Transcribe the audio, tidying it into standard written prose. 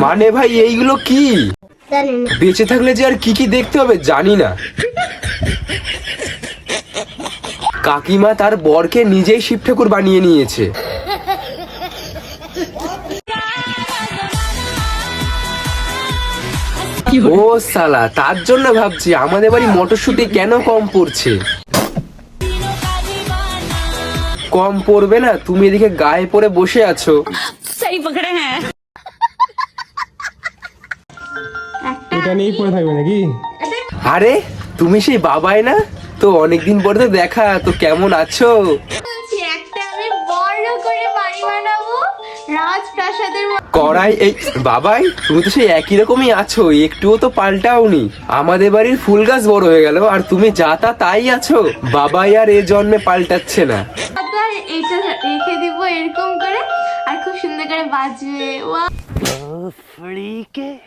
মানে ভাই এইগুলো কি? বেঁচে থাকলে যে আর কি কি দেখতে হবে জানি না। কাকিমা তার বরকে নিজেই শিব ঠাকুর বানিয়ে নিয়েছে। ও সালা, তার জন্য ভাবছি আমাদের বাড়ি মটরশুঁটি কেন কম পড়ছে। কম পড়বে না, তুমি এদিকে গায়ে পড়ে বসে আছো। এটা নিয়েই পড়ে থাকবে নাকি? আরে তুমি সেই বাবাই না? তো অনেকদিন পর তো দেখা, তো কেমন আছো? একটা আমি বড় করে বাড়ি বানাবো রাজপ্রাসাদের কড়াই এই বাবাই, তুমি তো সেই একই রকমই আছো, একটুও তো পাল্টাওনি। আমাদের বাড়ির ফুল গাছ বড় হয়ে গেল আর তুমি যা তা তাই আছো। বাবাই আর এ জন্মে পাল্টাচ্ছে না। এইটা রেখে দিব এরকম করে, আর খুব সুন্দর করে বাজবে।